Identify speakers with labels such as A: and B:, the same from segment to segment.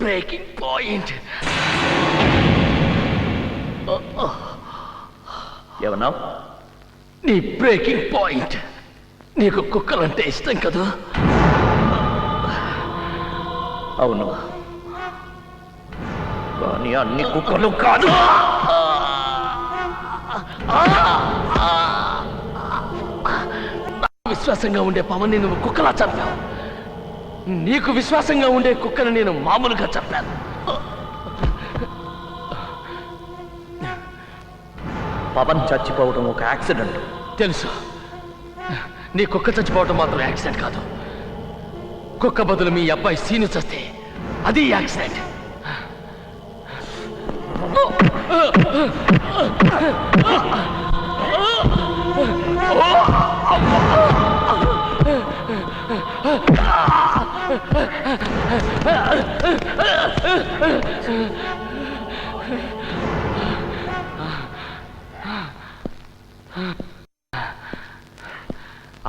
A: Breaking point.
B: ఏమన్నా?
A: నీ breaking point. నీకు కుక్కలంటే ఇష్టం కదా?
B: అవును, కానీ అన్ని కుక్కలు కాదు.
A: విశ్వాసంగా ఉండే పవన్ని నువ్వు కుక్కలా చంపావు. నీకు విశ్వాసంగా ఉండే కుక్కను నేను మామూలుగా చంపాను.
B: పవన్ చచ్చిపోవడం ఒక యాక్సిడెంట్.
A: తెలుసు. నీ కుక్క చచ్చిపోవడం మాత్రం యాక్సిడెంట్ కాదు. కుక్క బదులు మీ అబ్బాయి సీను చస్తే అది యాక్సిడెంట్.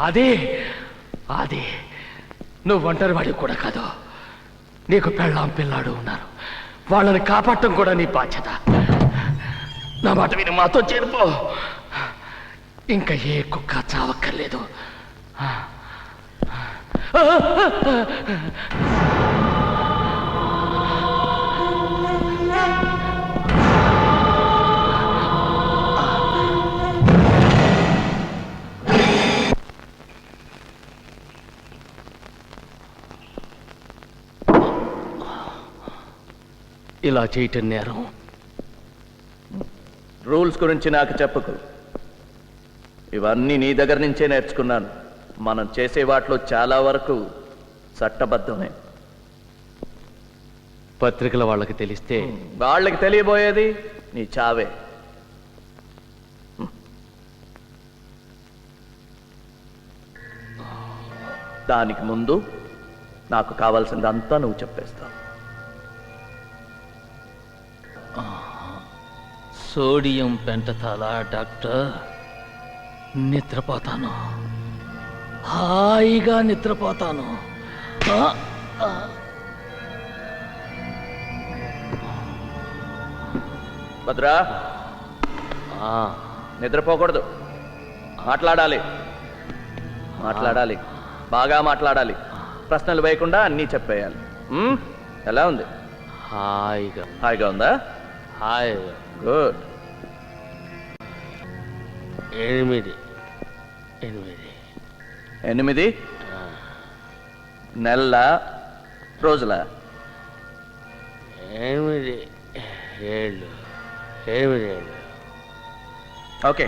A: అదే అదే నువ్వు ఒంటరి వాడివి కూడా కాదు. నీకు పెళ్ళాం పిల్లాడు ఉన్నారు. వాళ్ళని కాపాడటం కూడా నీ బాధ్యత. నా మాట విని మాతో చేరిపో. ఇంకా ఏ కుక్క చావక్కర్లేదు. ఇలా చేయటం నేరం.
B: రూల్స్ గురించి నాకు చెప్పకు. ఇవన్నీ నీ దగ్గర నుంచే నేర్చుకున్నాను. మనం చేసే వాటిలో చాలా వరకు చట్టబద్ధమే.
A: పత్రికల వాళ్ళకి తెలిస్తే
B: వాళ్ళకి తెలియబోయేది నీ చావే. దానికి ముందు నాకు కావాల్సిందంతా నువ్వు చెప్పేస్తావు.
A: Sodium పెంటతాలా doctor? నిద్రపోతాను, హాయిగా నిద్రపోతాను.
B: భద్రా, నిద్రపోకూడదు. మాట్లాడాలి, మాట్లాడాలి, బాగా మాట్లాడాలి. ప్రశ్నలు వేయకుండా అన్నీ చెప్పేయాలి. ఎలా ఉంది?
A: హాయిగా.
B: హాయిగా ఉందా?
A: హాయిగా.
B: గుడ్.
A: 8
B: నెలల రోజుల?
A: 8 ఏళ్ళు.
B: ఓకే.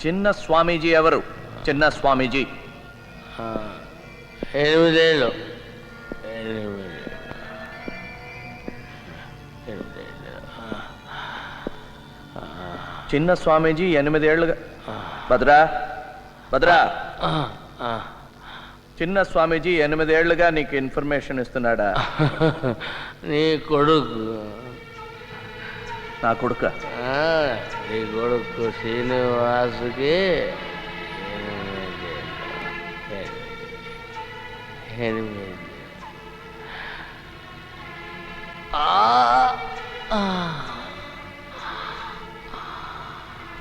B: చిన్న స్వామీజీ ఎవరు? చిన్న స్వామీజీ
A: 8 ఏళ్ళు.
B: చిన్న స్వామీజీ 8 ఏళ్ళుగా. భద్రా, భద్రా, చిన్న స్వామీజీ 8 ఏళ్ళుగా నీకు ఇన్ఫర్మేషన్ ఇస్తున్నాడా?
A: నీ కొడుకు.
B: నా కొడుక?
A: నీ కొడుకు శ్రీనివాసుకి 8.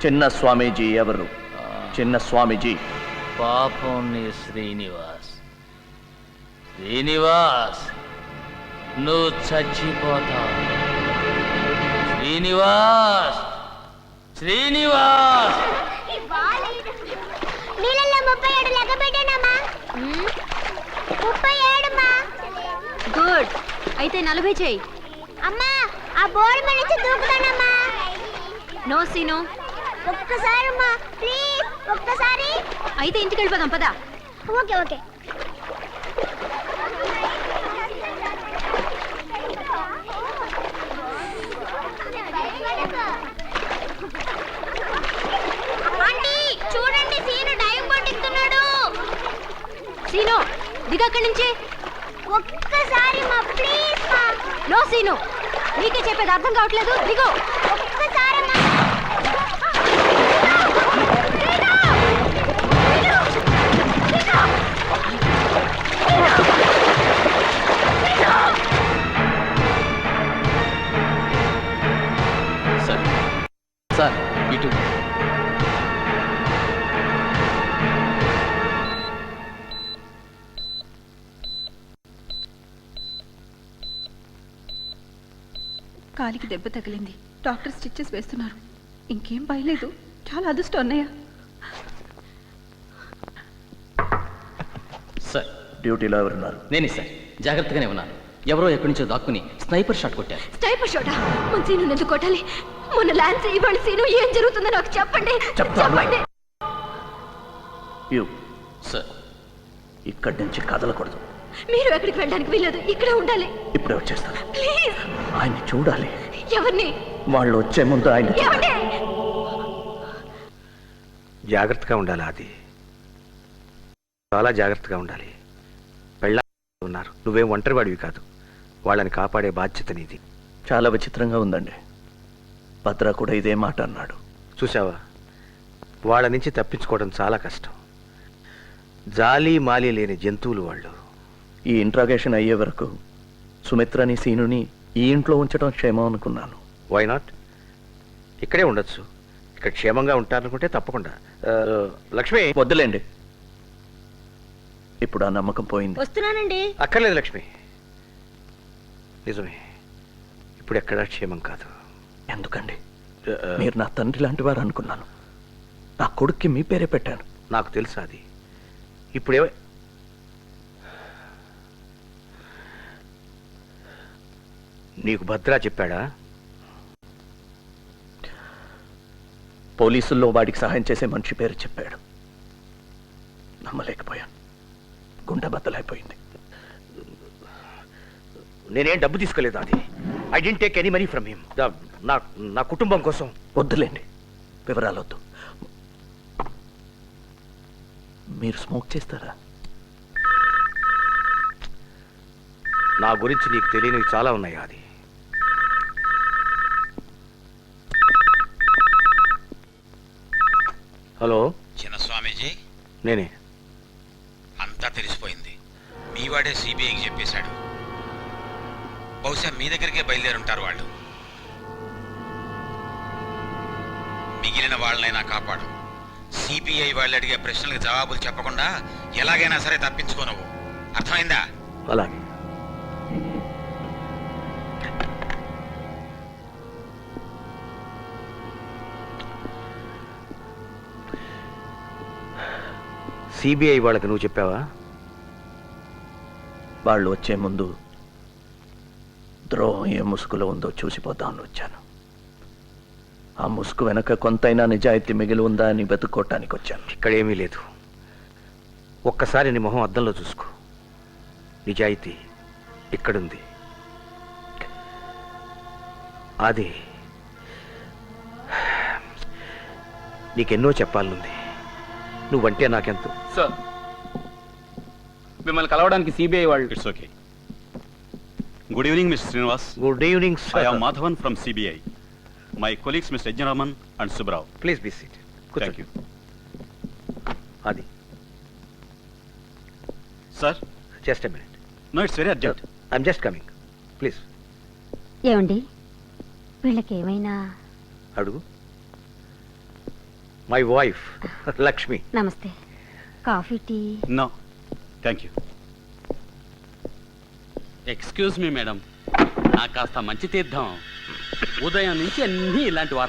B: చిన్న స్వామీజీ ఎవరు? చిన్న స్వామీజీ
A: పాపం నీ శ్రీనివాస్. నువ్వు చచ్చిపోతావు. శ్రీనివాస్.
C: నీళ్ళల్లో 37 లెక్క పెట్టానమ్మా. 37
D: గుడ్. అయితే 40 చేయి.
C: అమ్మా, ఆ బోర్డు మీద నుంచి దూకుతానమ్మా.
D: No scene.
C: ఒక్కసారి అమ్మా, ప్లీజ్ ఒక్కసారి.
D: అయితే ఇంటికి వెళ్ళిపోదాం పదా.
C: Okay okay. ఆంటీ చూడండి, సీను డైవ్ బోట్ ఎక్కుతున్నాడు.
D: సీను దిగు అక్కడి నుంచి.
C: ఒక్కసారి మా ప్లీజ్ మా.
D: నో సీను, నీకే చెప్పేది అర్థం కావట్లేదు. దిగు.
C: ఒక్కసారి మా.
E: కాలికి దెబ్బ తగిలింది. డాక్టర్ స్టిచెస్ వేస్తున్నారు. ఇంకేం భయలేదు. చాలా అదృష్టం అన్నయ్య.
A: సార్
B: డ్యూటీలో ఎవరున్నారు?
A: నేనే సార్, జాగ్రత్తగానే ఉన్నాను. ఎవరో ఎక్కడి నుంచో దాక్కుని స్నైపర్ షాట్ కొట్టారు.
D: స్టైపర్ షోటా? మన సీను ఎందుకు కొట్టాలి? మొన్న ల్యాన్స్ ఇవాళ సీను ఏం జరుగుతుందో నాకు చెప్పండి. చెప్పండి.
B: యు
A: సార్
B: ఇక్కడి నుంచి కదలకూడదు.
D: మీరు ఎక్కడికి వెళ్ళడానికి వీలేదు, ఇక్కడే ఉండాలి.
B: ఇప్పుడే వచ్చేస్తాను.
D: ప్లీజ్.
B: ఆయన్ని చూడాలి.
D: ఎవరిని?
B: వాళ్ళు వచ్చే ముందు ఆయన
D: ఏమండి?
F: జాగ్రత్తగా ఉండాలి. అది చాలా జాగ్రత్తగా ఉండాలి. పెళ్ళ ఉన్నారు, నువ్వేం ఒంటరివాడివి కాదు. వాళ్ళని కాపాడే బాధ్యత నీది.
B: చాలా విచిత్రంగా ఉందండి. భద్ర కూడా ఇదే మాట అన్నాడు.
F: చూసావా, వాళ్ళ నుంచి తప్పించుకోవడం చాలా కష్టం. జాలి మాలి లేని జంతువులు వాళ్ళు.
B: ఈ ఇంట్రాగేషన్ అయ్యే వరకు సుమిత్రని సీనుని ఈ ఇంట్లో ఉంచడం క్షేమం అనుకున్నాను.
F: Why not? ఇక్కడే ఉండొచ్చు. ఇక్కడ క్షేమంగా ఉంటారనుకుంటే తప్పకుండా. లక్ష్మి,
B: వద్దులేండి. ఇప్పుడు ఆ నమ్మకం పోయింది.
D: వస్తున్నానండి.
F: అక్కర్లేదు లక్ష్మి. నిజమే, ఇప్పుడు ఎక్కడా క్షేమం కాదు.
B: ఎందుకండి? మీరు నా తండ్రి లాంటి వారు అనుకున్నాను. నా కొడుక్కి మీ పేరే పెట్టాను.
F: నాకు తెలుసు అది. ఇప్పుడే నీకు భద్రా చెప్పాడా?
B: పోలీసుల్లో వాడికి సహాయం చేసే మనిషి పేరు చెప్పాడు. నమ్మలేకపోయాను. గుండె బద్దలైపోయింది.
F: నేనేం డబ్బు తీసుకోలేదు. అది I didn't take any money from him. నా కుటుంబం కోసం.
B: వద్దులేండి, వివరాలు వద్దు. మీరు స్మోక్ చేస్తారా?
F: నా గురించి నీకు తెలియనివి చాలా ఉన్నాయి. అది హలో,
G: చిన్న స్వామీజీ,
F: నేనే.
G: అంతా తెలిసిపోయింది. మీవాడే సిబిఐకి చెప్పేశాడు. బహుశా మీ దగ్గరికే బయలుదేరుంటారు వాళ్ళు. మిగిలిన వాళ్ళనైనా కాపాడు. సిబిఐ వాళ్ళు అడిగే ప్రశ్నలకు జవాబులు చెప్పకుండా ఎలాగైనా సరే తప్పించుకోనవు. అర్థమైందా?
F: అలాగే. సిబిఐ వాళ్ళకి నువ్వు చెప్పావా?
B: వాళ్ళు వచ్చే ముందు ద్రోహం ఏ ముసుగులో ఉందో చూసిపోతామని వచ్చాను. ఆ ముసుగు వెనక కొంతైనా నిజాయితీ మిగిలి ఉందా అని వెతుక్కోవటానికి వచ్చాను.
F: ఇక్కడేమీ లేదు. ఒక్కసారి నీ మొహం అద్దంలో చూసుకో. నిజాయితీ ఇక్కడుంది. అది నీకెన్నో చెప్పాలనుంది. నువ్వంటే నాకెంతో.
A: సార్, మిమ్మల్ని కలవడానికి సిబిఐ వాళ్ళు.
H: It's okay. Good evening, Mr. Srinivas.
F: Good evening
H: I
F: sir.
H: am Madhavan from CBI. My colleagues, Mr. Ejnaraman and Subrao.
F: Please be seat.
H: Thank you.
F: అది
H: Sir?
F: Just a minute.
H: No, it's very urgent.
F: I'm just coming. Please
D: ఏమండి, వీళ్ళకి ఏమైనా?
F: అడుగు. My wife Lakshmi.
D: నమస్తే. Coffee, tea?
H: No. Thank you.
I: Excuse me madam, నాకు కాస్త మంచి తీర్థం. ఉదయం నుంచి అన్నీ ఇలాంటి వార్త